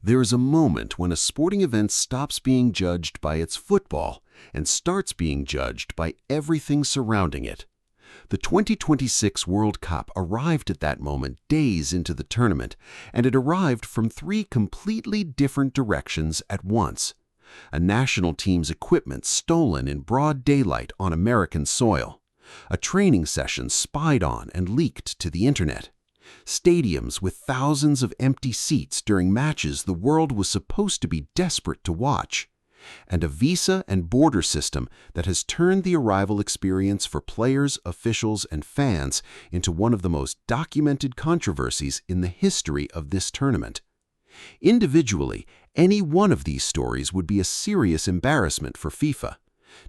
There is a moment when a sporting event stops being judged by its football and starts being judged by everything surrounding it. The 2026 World Cup arrived at that moment days into the tournament, and it arrived from three completely different directions at once. A national team's equipment stolen in broad daylight on American soil. A training session spied on and leaked to the internet. Stadiums with thousands of empty seats during matches the world was supposed to be desperate to watch. And a visa and border system that has turned the arrival experience for players, officials, and fans into one of the most documented controversies in the history of this tournament. Individually, any one of these stories would be a serious embarrassment for FIFA.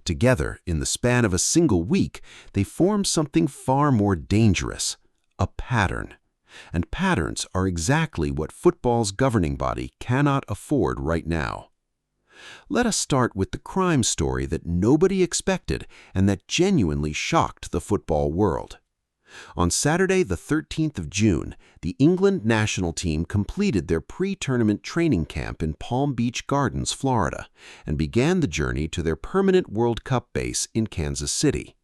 Together, in the span of a single week, they form something far more dangerous: a pattern. And patterns are exactly what football's governing body cannot afford right now. Let us start with the crime story that nobody expected and that genuinely shocked the football world. On Saturday, the 13th of June, the England national team completed their pre-tournament training camp in Palm Beach Gardens, Florida, and began the journey to their permanent World Cup base in Kansas City.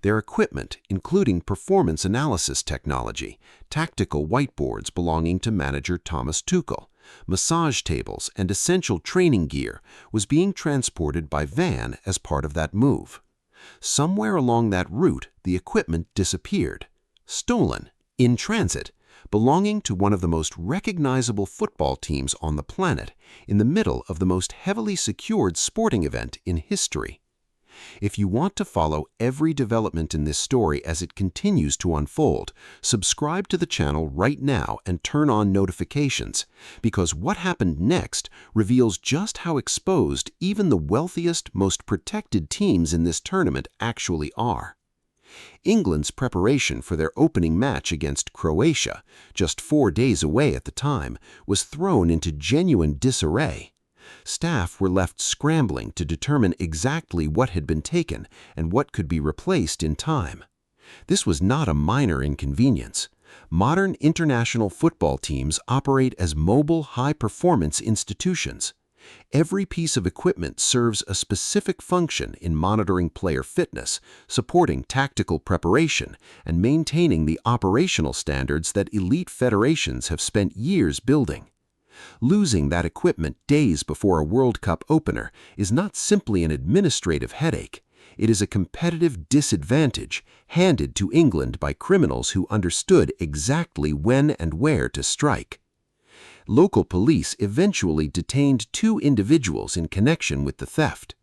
Their equipment, including performance analysis technology, tactical whiteboards belonging to manager Thomas Tuchel, massage tables, and essential training gear, was being transported by van as part of that move. Somewhere along that route, the equipment disappeared. Stolen, in transit, belonging to one of the most recognizable football teams on the planet, in the middle of the most heavily secured sporting event in history. If you want to follow every development in this story as it continues to unfold, subscribe to the channel right now and turn on notifications, because what happened next reveals just how exposed even the wealthiest, most protected teams in this tournament actually are. England's preparation for their opening match against Croatia, just 4 days away at the time, was thrown into genuine disarray. Staff were left scrambling to determine exactly what had been taken and what could be replaced in time. This was not a minor inconvenience. Modern international football teams operate as mobile, high-performance institutions. Every piece of equipment serves a specific function in monitoring player fitness, supporting tactical preparation, and maintaining the operational standards that elite federations have spent years building. Losing that equipment days before a World Cup opener is not simply an administrative headache. It is a competitive disadvantage handed to England by criminals who understood exactly when and where to strike. Local police eventually detained 2 individuals in connection with the theft.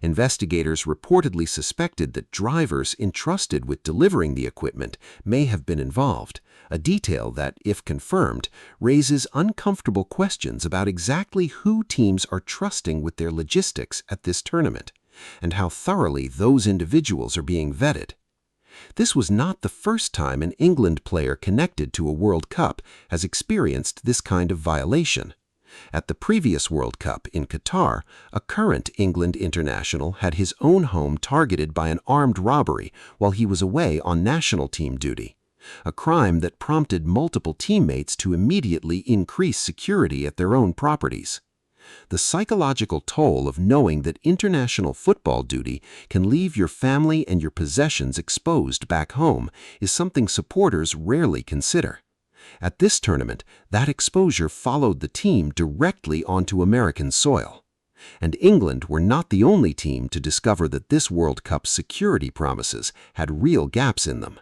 Investigators reportedly suspected that drivers entrusted with delivering the equipment may have been involved, a detail that, if confirmed, raises uncomfortable questions about exactly who teams are trusting with their logistics at this tournament, and how thoroughly those individuals are being vetted. This was not the first time an England player connected to a World Cup has experienced this kind of violation. At the previous World Cup in Qatar, a current England international had his own home targeted by an armed robbery while he was away on national team duty, a crime that prompted multiple teammates to immediately increase security at their own properties. The psychological toll of knowing that international football duty can leave your family and your possessions exposed back home is something supporters rarely consider. At this tournament, that exposure followed the team directly onto American soil. And England were not the only team to discover that this World Cup's security promises had real gaps in them.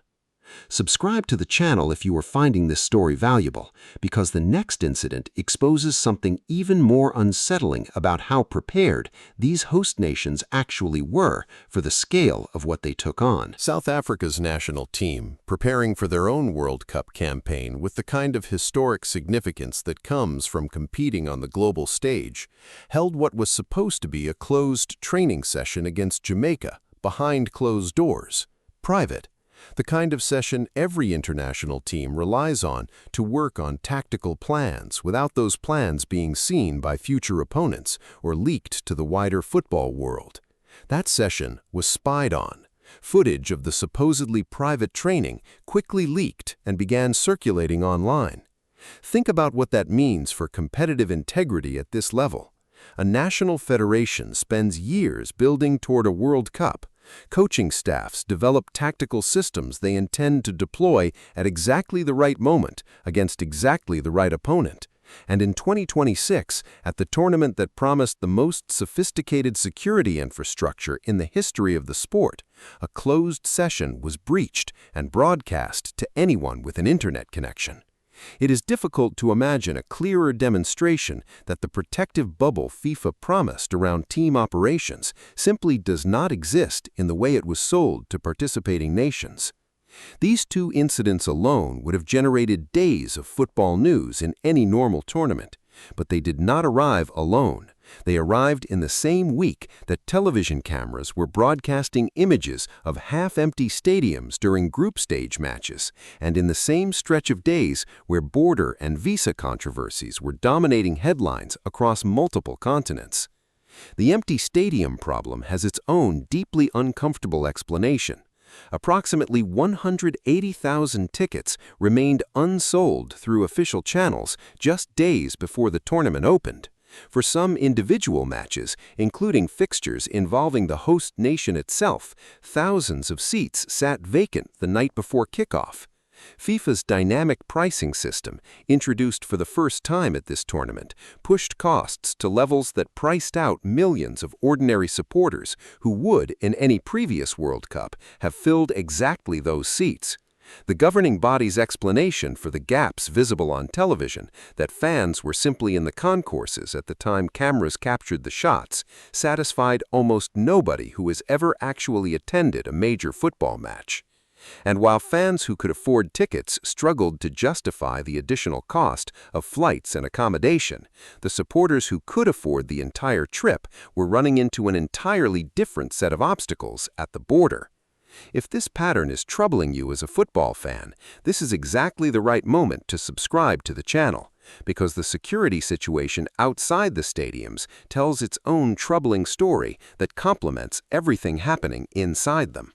Subscribe to the channel if you are finding this story valuable, because the next incident exposes something even more unsettling about how prepared these host nations actually were for the scale of what they took on. South Africa's national team, preparing for their own World Cup campaign with the kind of historic significance that comes from competing on the global stage, held what was supposed to be a closed training session against Jamaica, behind closed doors, private. The kind of session every international team relies on to work on tactical plans without those plans being seen by future opponents or leaked to the wider football world. That session was spied on. Footage of the supposedly private training quickly leaked and began circulating online. Think about what that means for competitive integrity at this level. A national federation spends years building toward a World Cup. Coaching staffs develop tactical systems they intend to deploy at exactly the right moment against exactly the right opponent. And in 2026, at the tournament that promised the most sophisticated security infrastructure in the history of the sport, a closed session was breached and broadcast to anyone with an internet connection. It is difficult to imagine a clearer demonstration that the protective bubble FIFA promised around team operations simply does not exist in the way it was sold to participating nations. These two incidents alone would have generated days of football news in any normal tournament, but they did not arrive alone. They arrived in the same week that television cameras were broadcasting images of half-empty stadiums during group stage matches, and in the same stretch of days where border and visa controversies were dominating headlines across multiple continents. The empty stadium problem has its own deeply uncomfortable explanation. Approximately 180,000 tickets remained unsold through official channels just days before the tournament opened. For some individual matches, including fixtures involving the host nation itself, thousands of seats sat vacant the night before kickoff. FIFA's dynamic pricing system, introduced for the first time at this tournament, pushed costs to levels that priced out millions of ordinary supporters who would, in any previous World Cup, have filled exactly those seats. The governing body's explanation for the gaps visible on television, that fans were simply in the concourses at the time cameras captured the shots, satisfied almost nobody who has ever actually attended a major football match. And while fans who could afford tickets struggled to justify the additional cost of flights and accommodation, the supporters who could afford the entire trip were running into an entirely different set of obstacles at the border. If this pattern is troubling you as a football fan, this is exactly the right moment to subscribe to the channel, because the security situation outside the stadiums tells its own troubling story that complements everything happening inside them.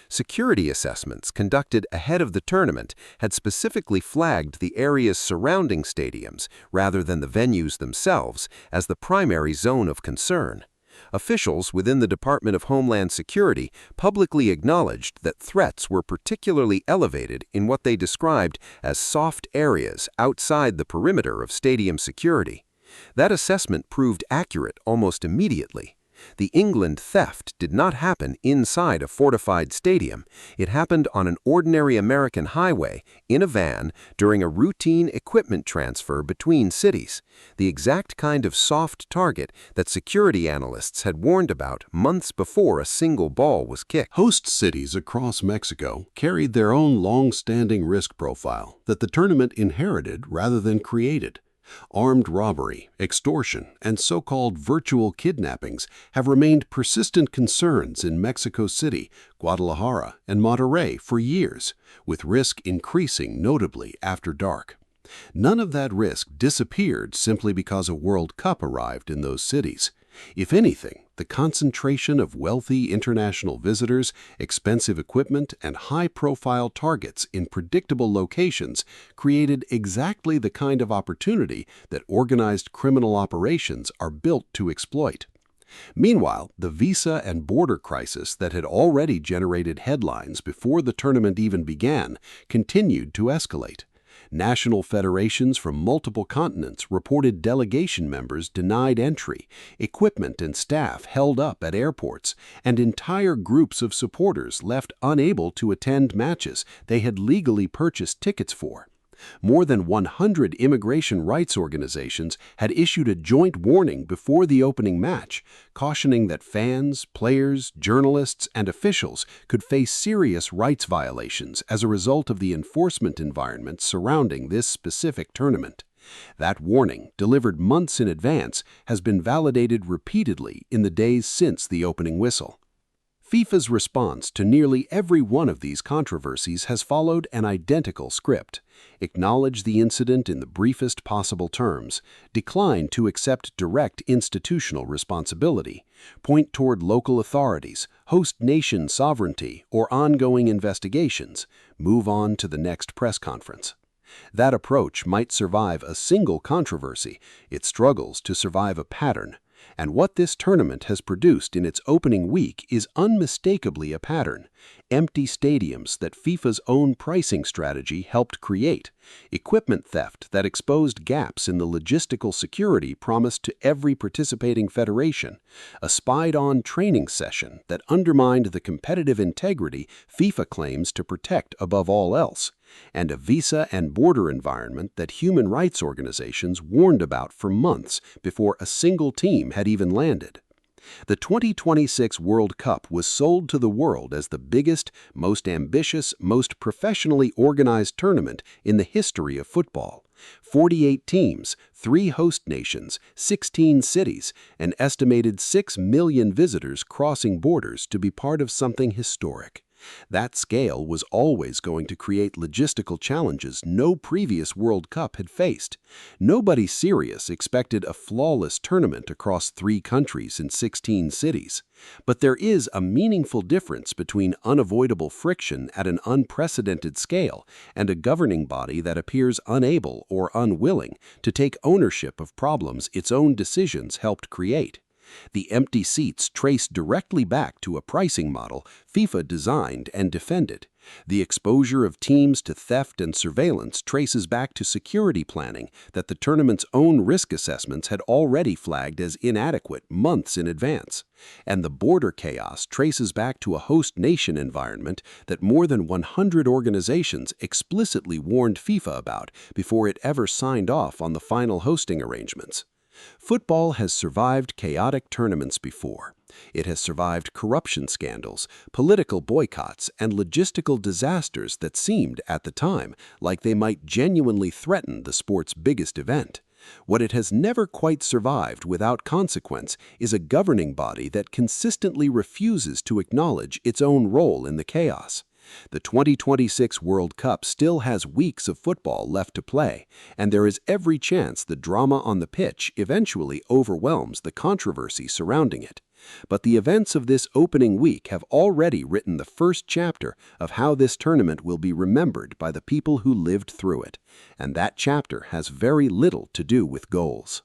Security assessments conducted ahead of the tournament had specifically flagged the areas surrounding stadiums, rather than the venues themselves, as the primary zone of concern. Officials within the Department of Homeland Security publicly acknowledged that threats were particularly elevated in what they described as soft areas outside the perimeter of stadium security. That assessment proved accurate almost immediately. The England theft did not happen inside a fortified stadium. It happened on an ordinary American highway, in a van, during a routine equipment transfer between cities, the exact kind of soft target that security analysts had warned about months before a single ball was kicked. Host cities across Mexico carried their own long-standing risk profile that the tournament inherited rather than created. Armed robbery, extortion, and so-called virtual kidnappings have remained persistent concerns in Mexico City, Guadalajara, and Monterrey for years, with risk increasing notably after dark. None of that risk disappeared simply because a World Cup arrived in those cities. If anything, the concentration of wealthy international visitors, expensive equipment, and high-profile targets in predictable locations created exactly the kind of opportunity that organized criminal operations are built to exploit. Meanwhile, the visa and border crisis that had already generated headlines before the tournament even began continued to escalate. National federations from multiple continents reported delegation members denied entry, equipment and staff held up at airports, and entire groups of supporters left unable to attend matches they had legally purchased tickets for. More than 100 immigration rights organizations had issued a joint warning before the opening match, cautioning that fans, players, journalists, and officials could face serious rights violations as a result of the enforcement environment surrounding this specific tournament. That warning, delivered months in advance, has been validated repeatedly in the days since the opening whistle. FIFA's response to nearly every one of these controversies has followed an identical script: acknowledge the incident in the briefest possible terms, decline to accept direct institutional responsibility, point toward local authorities, host nation sovereignty, or ongoing investigations, move on to the next press conference. That approach might survive a single controversy. It struggles to survive a pattern. And what this tournament has produced in its opening week is unmistakably a pattern. Empty stadiums that FIFA's own pricing strategy helped create. Equipment theft that exposed gaps in the logistical security promised to every participating federation. A spied-on training session that undermined the competitive integrity FIFA claims to protect above all else. And a visa and border environment that human rights organizations warned about for months before a single team had even landed. The 2026 World Cup was sold to the world as the biggest, most ambitious, most professionally organized tournament in the history of football. 48 teams, 3 host nations, 16 cities, an estimated 6 million visitors crossing borders to be part of something historic. That scale was always going to create logistical challenges no previous World Cup had faced. Nobody serious expected a flawless tournament across 3 countries in 16 cities. But there is a meaningful difference between unavoidable friction at an unprecedented scale and a governing body that appears unable or unwilling to take ownership of problems its own decisions helped create. The empty seats trace directly back to a pricing model FIFA designed and defended. The exposure of teams to theft and surveillance traces back to security planning that the tournament's own risk assessments had already flagged as inadequate months in advance. And the border chaos traces back to a host nation environment that more than 100 organizations explicitly warned FIFA about before it ever signed off on the final hosting arrangements. Football has survived chaotic tournaments before. It has survived corruption scandals, political boycotts, and logistical disasters that seemed, at the time, like they might genuinely threaten the sport's biggest event. What it has never quite survived without consequence is a governing body that consistently refuses to acknowledge its own role in the chaos. The 2026 World Cup still has weeks of football left to play, and there is every chance the drama on the pitch eventually overwhelms the controversy surrounding it. But the events of this opening week have already written the first chapter of how this tournament will be remembered by the people who lived through it, and that chapter has very little to do with goals.